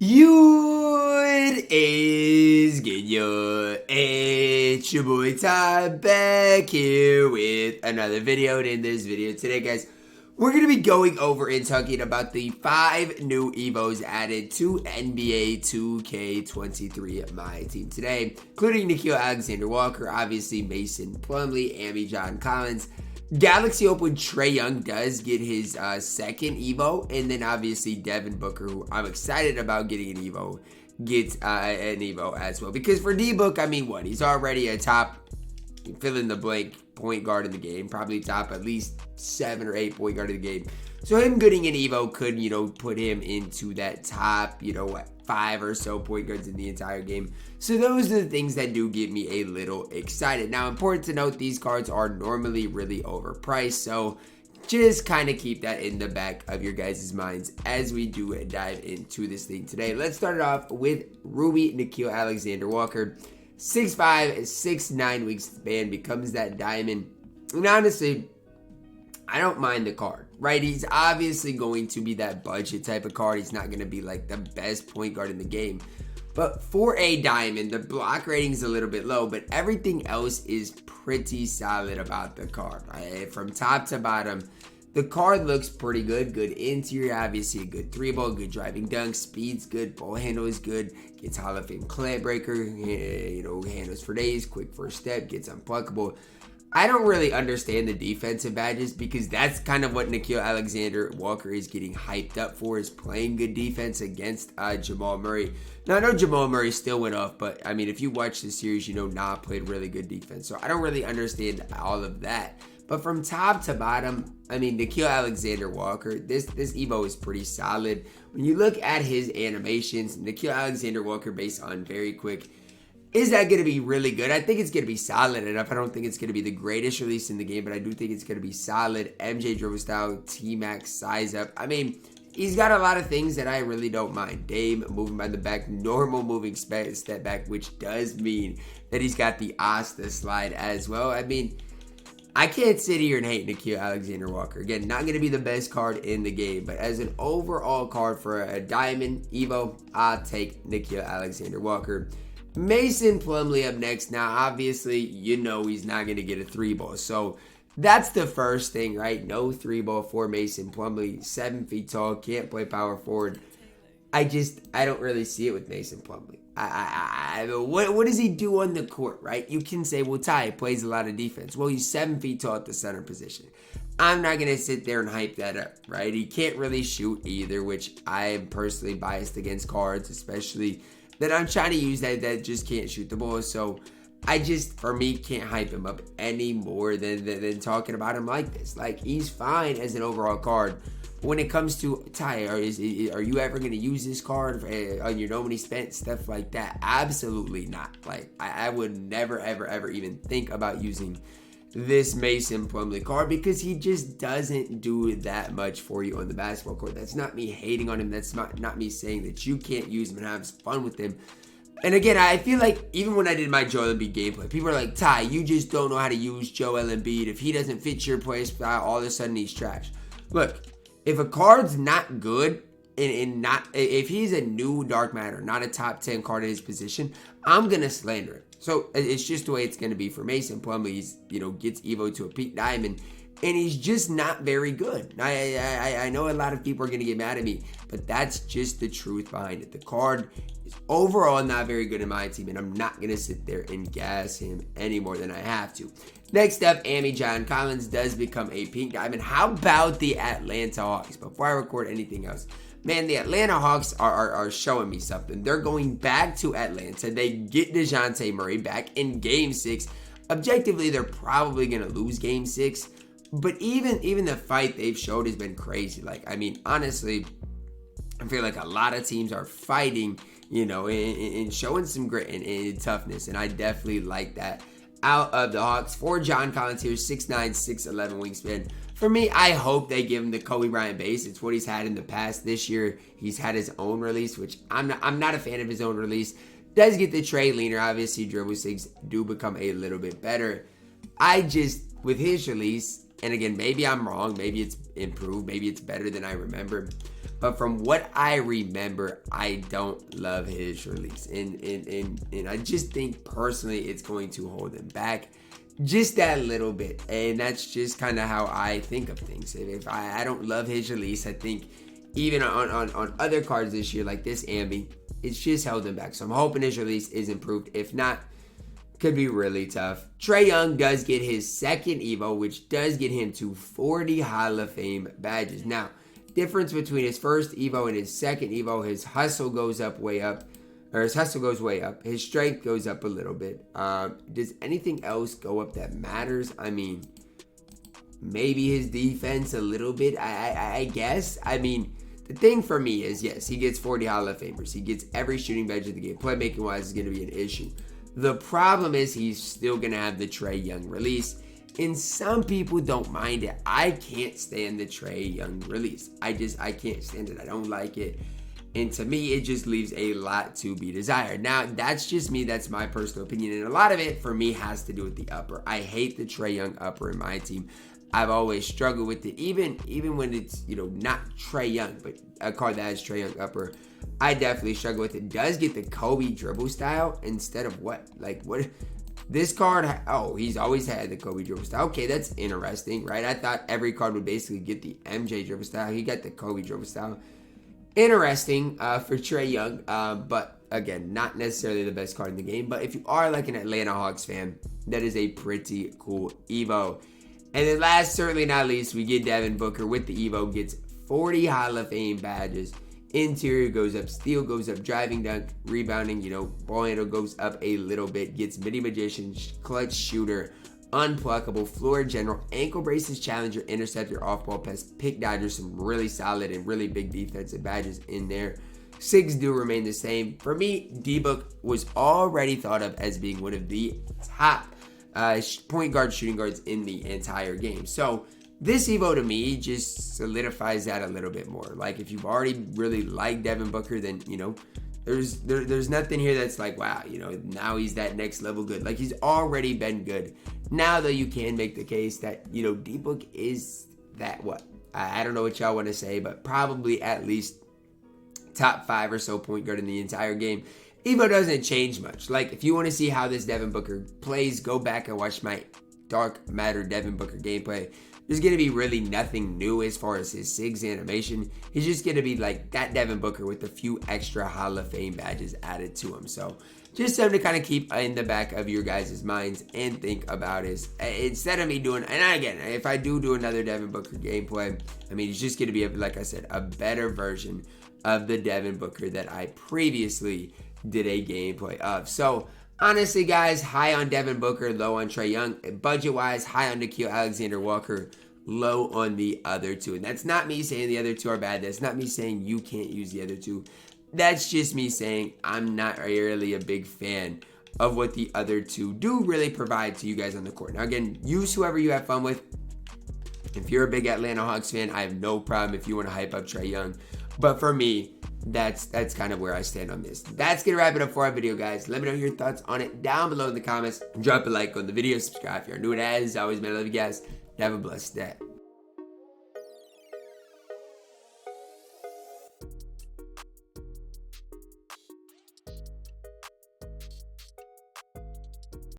What is good, yo? It's your boy Ty back here with another video. And in this video today, guys, we're going to be going over and talking about the 5 new EVOs added to NBA 2K23 MyTEAM today, including Nickeil Alexander Walker, obviously Mason Plumlee, John Collins. Galaxy Open Trae Young does get his second EVO, and then obviously Devin Booker, who I'm excited about getting an EVO, gets an EVO as well. Because for D-Book, I mean, what? He's already a top fill-in-the-blank point guard in the game, probably top at least 7 or 8 point guard in the game. So him getting an EVO could, put him into that top, 5 or so point guards in the entire game. So those are the things that do get me a little excited. Now, important to note, these cards are normally really overpriced, so just kind of keep that in the back of your guys' minds as we do dive into this thing today. Let's start it off with Ruby Nickeil Alexander Walker. 6'5", 6'9" wingspan, becomes that diamond. And honestly, I don't mind the card, right? He's obviously going to be that budget type of card. He's not going to be like the best point guard in the game. But for a diamond, the block rating is a little bit low, but everything else is pretty solid about the card. Right? From top to bottom, the card looks pretty good. Good interior, obviously a good 3-ball, good driving dunk, speed's good, ball handle is good, gets Hall of Fame clamp breaker, handles for days, quick first step, gets unpluckable. I don't really understand the defensive badges because that's kind of what Nickeil Alexander Walker is getting hyped up for, is playing good defense against Jamal Murray. Now, I know Jamal Murray still went off, but I mean, if you watch the series, Nah played really good defense. So I don't really understand all of that. But from top to bottom, I mean, Nickeil Alexander Walker, this EVO is pretty solid. When you look at his animations, Nickeil Alexander Walker based on very quick, is that going to be really good? I think it's going to be solid enough. I don't think it's going to be the greatest release in the game, but I do think it's going to be solid. MJ dribble style, T-Max size up. I mean, he's got a lot of things that I really don't mind. Dame moving by the back, normal moving step back, which does mean that he's got the Asta slide as well. I mean, I can't sit here and hate Nickeil Alexander Walker. Again, not going to be the best card in the game, but as an overall card for a diamond EVO, I'll take Nickeil Alexander Walker. Mason Plumlee up next. Now, obviously, he's not going to get a 3-ball. So that's the first thing, right? No 3-ball for Mason Plumlee. 7 feet tall, can't play power forward. I don't really see it with Mason Plumlee. What does he do on the court, right? You can say, well, Ty plays a lot of defense. Well, he's 7 feet tall at the center position. I'm not going to sit there and hype that up, right? He can't really shoot either, which I am personally biased against cards, especially that I'm trying to use that just can't shoot the ball. So I for me, can't hype him up any more than talking about him like this. Like, he's fine as an overall card. But when it comes to Ty, are you ever going to use this card on your money spent, stuff like that? Absolutely not. Like, I would never, ever even think about using this Mason Plumlee card because he just doesn't do that much for you on the basketball court. That's not me hating on him. That's not me saying that you can't use him and have fun with him. And again, I feel like even when I did my Joel Embiid gameplay, people are like, Ty, you just don't know how to use Joel Embiid. If he doesn't fit your play style, all of a sudden he's trash. Look, if a card's not good, and if he's a new dark matter, not a top 10 card in his position, I'm going to slander it. So it's just the way it's going to be for Mason Plumlee. He's, gets EVO to a peak diamond, and he's just not very good. I know a lot of people are going to get mad at me, but that's just the truth behind it. The card is overall not very good in my team, and I'm not going to sit there and gas him any more than I have to. Next up, John Collins does become a pink diamond. How about the Atlanta Hawks? Before I record anything else, man, the Atlanta Hawks are showing me something. They're going back to Atlanta. They get DeJounte Murray back in Game 6. Objectively, they're probably going to lose Game 6. But even the fight they've showed has been crazy. Like, I mean, honestly, I feel like a lot of teams are fighting, and showing some grit and toughness. And I definitely like that out of the Hawks. For John Collins here, 6'9", 6'11" wingspan. For me, I hope they give him the Kobe Bryant base. It's what he's had in the past. This year, he's had his own release, which I'm not a fan of his own release. Does get the trade leaner. Obviously, dribble sticks do become a little bit better. With his release, and again, maybe I'm wrong. Maybe it's improved. Maybe it's better than I remember. But from what I remember, I don't love his release. And I just think personally it's going to hold him back just that little bit. And that's just kind of how I think of things. If I don't love his release, I think even on other cards this year, like this Ambi, it's just held him back. So I'm hoping his release is improved. If not, could be really tough. Trae Young does get his second EVO, which does get him to 40 Hall of Fame badges. Now, difference between his first EVO and his second EVO, his hustle goes way up. His strength goes up a little bit. Does anything else go up that matters? I mean, maybe his defense a little bit, I guess. I mean, the thing for me is, yes, he gets 40 Hall of Famers. He gets every shooting badge of the game. Playmaking-wise is going to be an issue. The problem is he's still going to have the Trae Young release. And some people don't mind it. I can't stand the Trae Young release. I can't stand it. I don't like it. And to me, it just leaves a lot to be desired. Now, that's just me. That's my personal opinion. And a lot of it, for me, has to do with the upper. I hate the Trae Young upper in my team. I've always struggled with it. Even when it's, not Trae Young, but a card that has Trae Young upper, I definitely struggle with it. It does get the Kobe dribble style instead of what? Like, what? This card, he's always had the Kobe dribble style. Okay, that's interesting, right? I thought every card would basically get the MJ dribble style. He got the Kobe dribble style. Interesting for Trae Young, but again, not necessarily the best card in the game. But if you are like an Atlanta Hawks fan, that is a pretty cool EVO. And then last, certainly not least, we get Devin Booker with the EVO, gets 40 Hall of Fame badges. Interior goes up, steal goes up, driving, dunk, rebounding, ball handle goes up a little bit, gets mini magician, clutch shooter, unpluckable, floor general, ankle braces, challenger, interceptor, off-ball pass, pick dodger, some really solid and really big defensive badges in there. 6 do remain the same. For me, D-Book was already thought of as being one of the top point guard shooting guards in the entire game. So this EVO to me just solidifies that a little bit more. Like, if you've already really liked Devin Booker, then, there's nothing here that's like, wow, now he's that next level good. Like, he's already been good. Now, though, you can make the case that, D-Book is that what? I don't know what y'all want to say, but probably at least top 5 or so point guard in the entire game. EVO doesn't change much. Like, if you want to see how this Devin Booker plays, go back and watch my Dark Matter Devin Booker gameplay. There's going to be really nothing new as far as his SIGs animation. He's just going to be like that Devin Booker with a few extra Hall of Fame badges added to him. So just something to kind of keep in the back of your guys' minds and think about is, instead of me doing, and again, if I do another Devin Booker gameplay, I mean, it's just going to be, like I said, a better version of the Devin Booker that I previously did a gameplay of. So honestly, guys, high on Devin Booker, low on Trae Young. Budget-wise, high on Nickeil Alexander Walker, low on the other two. And that's not me saying the other two are bad. That's not me saying you can't use the other two. That's just me saying I'm not really a big fan of what the other two do really provide to you guys on the court. Now, again, use whoever you have fun with. If you're a big Atlanta Hawks fan, I have no problem if you want to hype up Trae Young. But for me, that's kind of where I stand on this. That's going to wrap it up for our video, guys. Let me know your thoughts on it down below in the comments. Drop a like on the video. Subscribe if you're new. And as always, man, I love you guys. Have a blessed day.